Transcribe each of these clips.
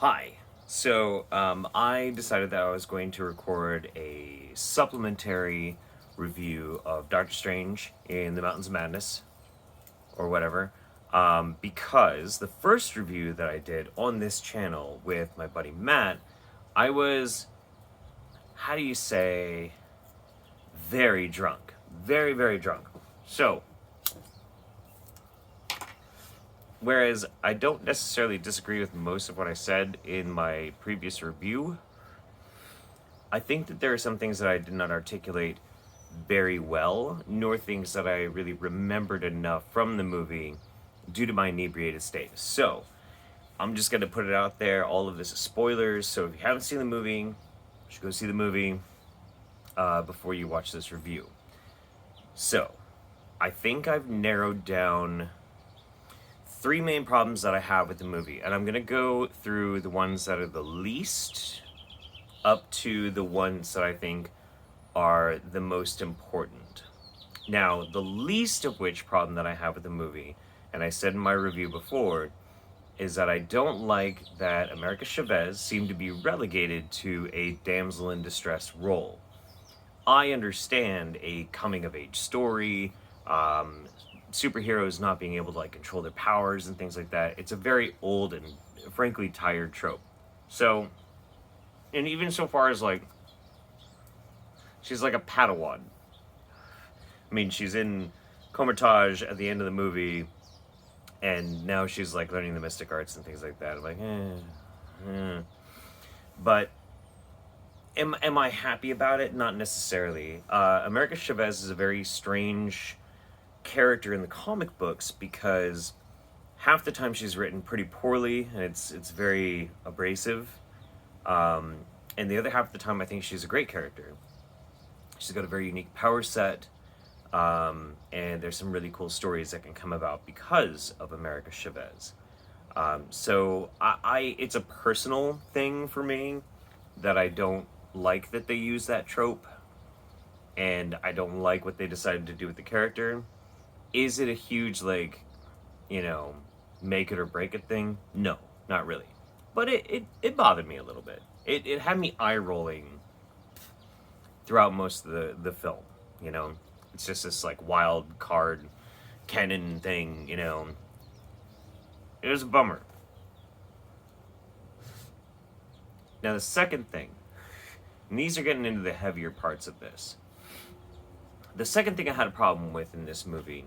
Hi. I decided that I was going to record a supplementary review of Doctor Strange in the Mountains of Madness, or whatever, because the first review that I did on this channel with my buddy Matt, I was, how do you say, very drunk. Very, very drunk. So, whereas I don't necessarily disagree with most of what I said in my previous review, I think that there are some things that I did not articulate very well, nor things that I really remembered enough from the movie due to my inebriated state. So, I'm just going to put it out there. All of this is spoilers, so if you haven't seen the movie, you should go see the movie before you watch this review. So, I think I've narrowed down three main problems that I have with the movie, and I'm going to go through the ones that are the least up to the ones that I think are the most important. Now, the least of which problem that I have with the movie, and I said in my review before, is that I don't like that America Chavez seemed to be relegated to a damsel in distress role. I understand a coming-of-age story, superheroes not being able to control their powers and things like that. It's a very old and frankly tired trope. So, and even so far as she's like a Padawan. I mean, she's in Comertage at the end of the movie, and now she's learning the mystic arts and things like that. I'm like, But am I happy about it? Not necessarily. America Chavez is a very strange character in the comic books because half the time she's written pretty poorly and it's very abrasive. And the other half of the time I think she's a great character. She's got a very unique power set, and there's some really cool stories that can come about because of America Chavez. So it's a personal thing for me that I don't like that they use that trope, and I don't like what they decided to do with the character. Is it a huge make it or break it thing? No, not really. But it bothered me a little bit. It had me eye rolling throughout most of the film, It's just this wild card canon thing, It was a bummer. Now the second thing, and these are getting into the heavier parts of this. The second thing I had a problem with in this movie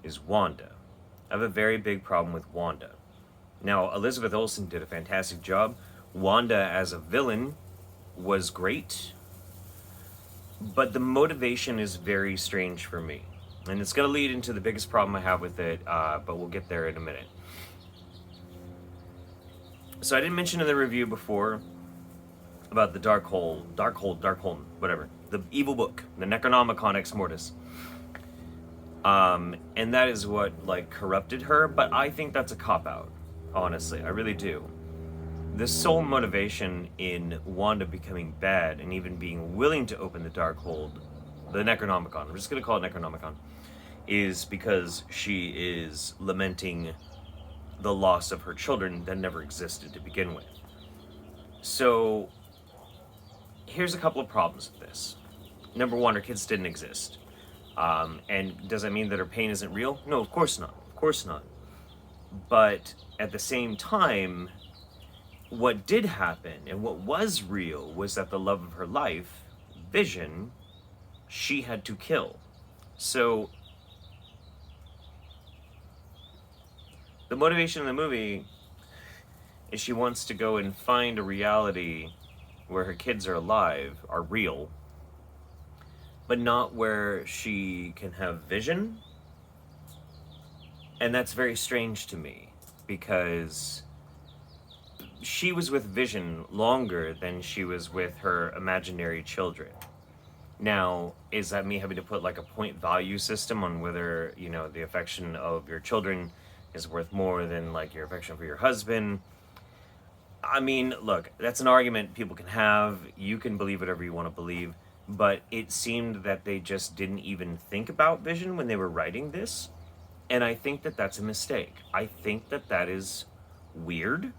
is Wanda. I have a very big problem with Wanda. Now, Elizabeth Olsen did a fantastic job. Wanda as a villain was great, but the motivation is very strange for me. And it's going to lead into the biggest problem I have with it, but we'll get there in a minute. So I didn't mention in the review before about the Darkhold, whatever. The evil book, the Necronomicon Ex Mortis. And that is what, corrupted her, but I think that's a cop-out, honestly. I really do. The sole motivation in Wanda becoming bad and even being willing to open the Darkhold, the Necronomicon, I'm just going to call it Necronomicon, is because she is lamenting the loss of her children that never existed to begin with. So, here's a couple of problems with this. Number one, her kids didn't exist. And does that mean that her pain isn't real? No, of course not. Of course not. But at the same time, what did happen and what was real was that the love of her life, Vision, she had to kill. So, the motivation in the movie is she wants to go and find a reality where her kids are alive, are real, but not where she can have Vision. And that's very strange to me, because she was with Vision longer than she was with her imaginary children. Now, is that me having to put a point value system on whether, the affection of your children is worth more than your affection for your husband? I mean, look, that's an argument people can have. You can believe whatever you want to believe. But it seemed that they just didn't even think about Vision when they were writing this. And I think that that's a mistake. I think that that is weird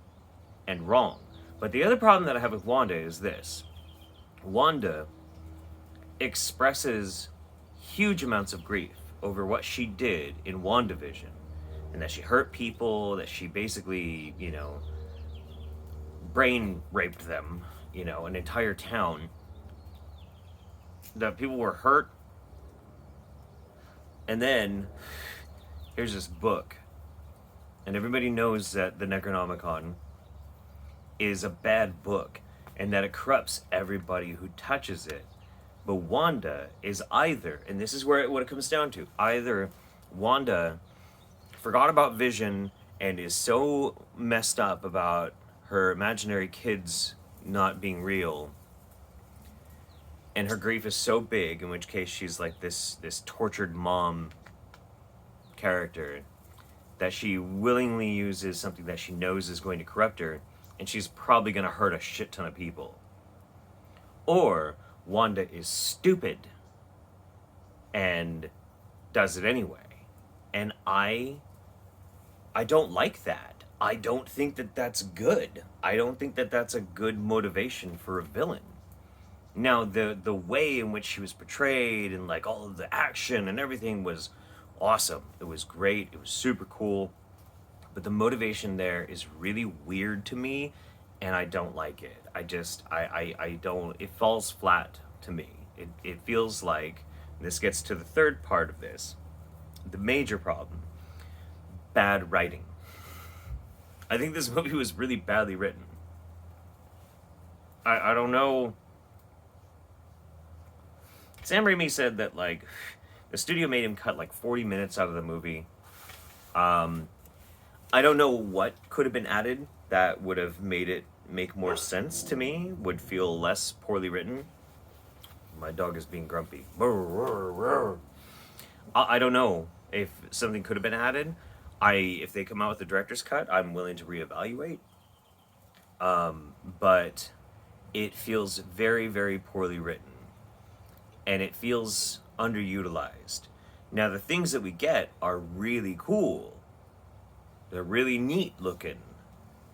and wrong. But the other problem that I have with Wanda is this. Wanda expresses huge amounts of grief over what she did in WandaVision, and that she hurt people, that she basically, brain raped them, an entire town, that people were hurt. And then here's this book, and everybody knows that the Necronomicon is a bad book and that it corrupts everybody who touches it. But Wanda is either, and this is what it comes down to, either Wanda forgot about Vision and is so messed up about her imaginary kids not being real, and her grief is so big, in which case she's like this tortured mom character, that she willingly uses something that she knows is going to corrupt her, and she's probably going to hurt a shit ton of people. Or Wanda is stupid and does it anyway. And I don't like that. I don't think that that's good. I don't think that that's a good motivation for a villain. Now, the way in which she was portrayed and like all of the action and everything was awesome. It was great. It was super cool. But the motivation there is really weird to me, and I don't like it. I don't, it falls flat to me. It feels like, this gets to the third part of this, the major problem, bad writing. I think this movie was really badly written. I don't know. Sam Raimi said that, like, the studio made him cut like 40 minutes out of the movie. I don't know what could have been added that would have made it make more sense to me, would feel less poorly written. My dog is being grumpy. I don't know if something could have been added. If they come out with the director's cut, I'm willing to reevaluate. But it feels very, very poorly written. And it feels underutilized. Now, the things that we get are really cool. They're really neat looking.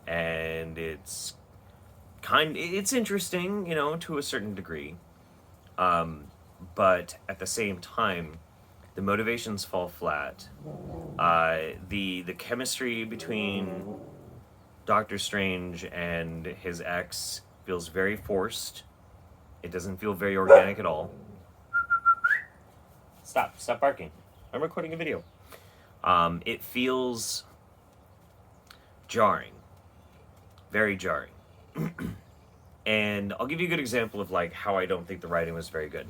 And it's interesting, to a certain degree. But at the same time, the motivations fall flat. The chemistry between Doctor Strange and his ex feels very forced. It doesn't feel very organic at all. Stop barking. I'm recording a video. It feels jarring. Very jarring. And I'll give you a good example of like how I don't think the writing was very good.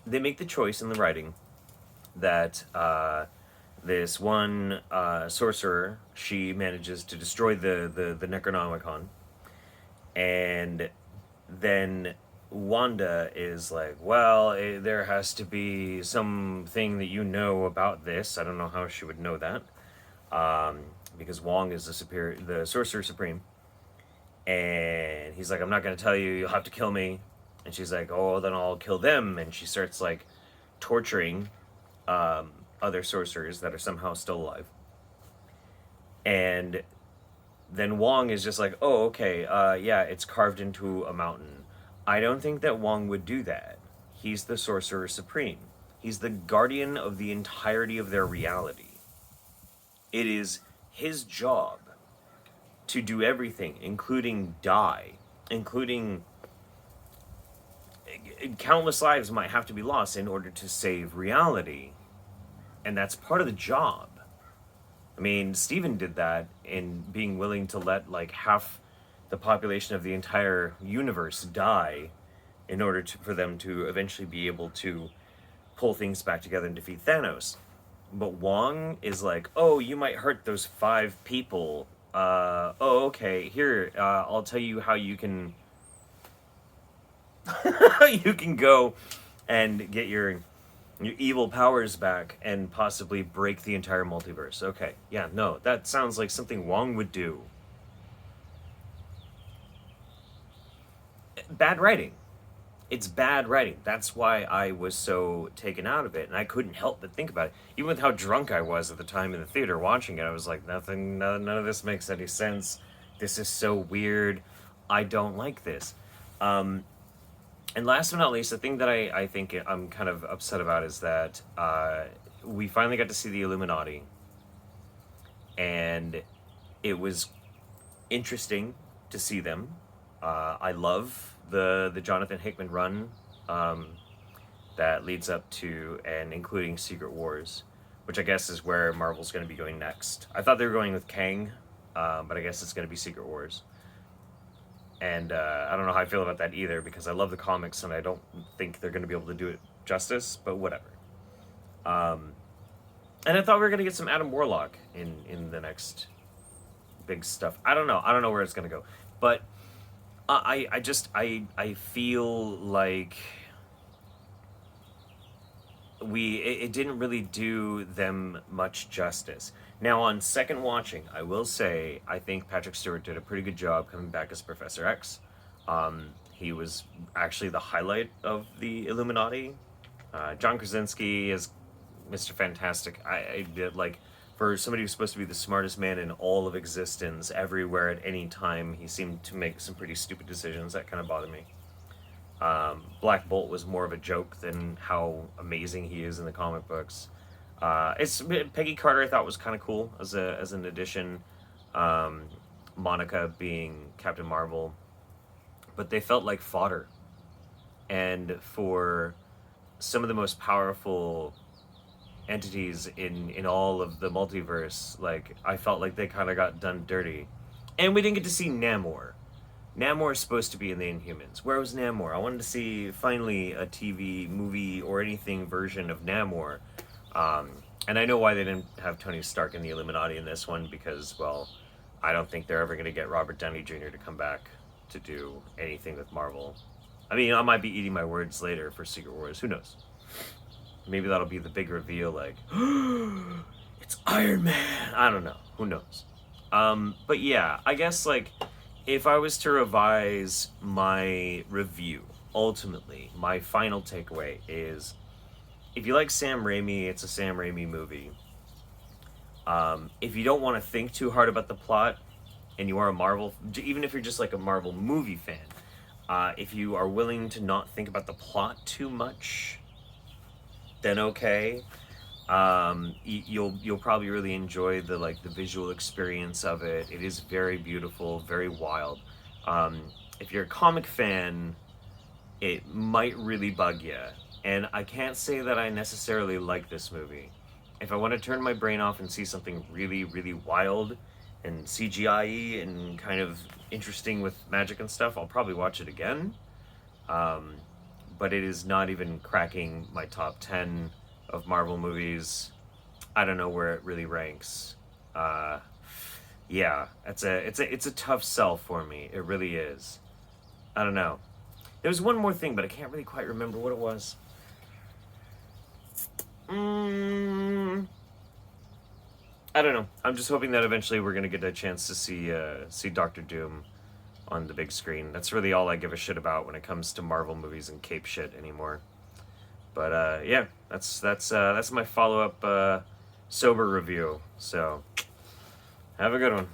They make the choice in the writing that this one sorcerer, she manages to destroy the Necronomicon, and then Wanda is like, well, there has to be something that you know about this. I don't know how she would know that, because Wong is the Sorcerer Supreme. And he's like, I'm not going to tell you, you'll have to kill me. And she's like, oh, then I'll kill them. And she starts like torturing other sorcerers that are somehow still alive. And then Wong is just like, oh, okay, yeah, it's carved into a mountain. I don't think that Wong would do that. He's the Sorcerer Supreme. He's the guardian of the entirety of their reality. It is his job to do everything, including die, including countless lives might have to be lost in order to save reality. And that's part of the job. I mean, Steven did that in being willing to let like half the population of the entire universe die in order for them to eventually be able to pull things back together and defeat Thanos. But Wong is like, oh, you might hurt those 5 people. Oh, okay, here, I'll tell you how you can you can go and get your evil powers back and possibly break the entire multiverse. Okay, yeah, no, that sounds like something Wong would do. Bad writing. It's bad writing. That's why I was so taken out of it, and I couldn't help but think about it. Even with how drunk I was at the time in the theater watching it, I was like, none of this makes any sense. this is so weird. I don't like this. Um, and last but not least, the thing that I think I'm kind of upset about is that we finally got to see the Illuminati, and it was interesting to see them. I love the Jonathan Hickman run um, that leads up to and including Secret Wars, which I guess is where Marvel's going to be going next. I thought they were going with Kang, but I guess it's going to be Secret Wars. And I don't know how I feel about that either, because I love the comics and I don't think they're going to be able to do it justice, but whatever. Um, and I thought we were going to get some Adam Warlock in the next big stuff. I don't know. I don't know where it's going to go. But I feel like it didn't really do them much justice. Now, on second watching, I will say I think Patrick Stewart did a pretty good job coming back as Professor X. He was actually the highlight of the Illuminati. John Krasinski is Mr. Fantastic. I did like, for somebody who's supposed to be the smartest man in all of existence, everywhere at any time, he seemed to make some pretty stupid decisions that kind of bothered me. Black Bolt was more of a joke than how amazing he is in the comic books. It's Peggy Carter. I thought was kind of cool as an addition. Monica being Captain Marvel, but they felt like fodder. And for some of the most powerful entities in all of the multiverse, like I felt like they kind of got done dirty, and we didn't get to see Namor. Namor is supposed to be in the Inhumans. Where was Namor? I wanted to see finally a TV, movie, or anything version of Namor. And I know why they didn't have Tony Stark in the Illuminati in this one, because, well, I don't think they're ever going to get Robert Downey Jr. to come back to do anything with Marvel. I mean, I might be eating my words later for Secret Wars. Who knows? Maybe that'll be the big reveal, like, it's Iron Man. I don't know. Who knows? But yeah, I guess, like, if I was to revise my review, ultimately, my final takeaway is, if you like Sam Raimi, it's a Sam Raimi movie. If you don't want to think too hard about the plot, and you are a Marvel, even if you're just like a Marvel movie fan, if you are willing to not think about the plot too much, then okay. You'll probably really enjoy the visual experience of it. It is very beautiful, very wild. If you're a comic fan, it might really bug you. And I can't say that I necessarily like this movie. If I want to turn my brain off and see something really, really wild and CGI and kind of interesting with magic and stuff, I'll probably watch it again. But it is not even cracking my top 10 of Marvel movies. I don't know where it really ranks. Yeah, it's a tough sell for me. It really is. I don't know. There was one more thing, but I can't really quite remember what it was. I don't know. I'm just hoping that eventually we're gonna get a chance to see Doctor Doom on the big screen. That's really all I give a shit about when it comes to Marvel movies and cape shit anymore. But yeah, that's my follow-up sober review. So have a good one.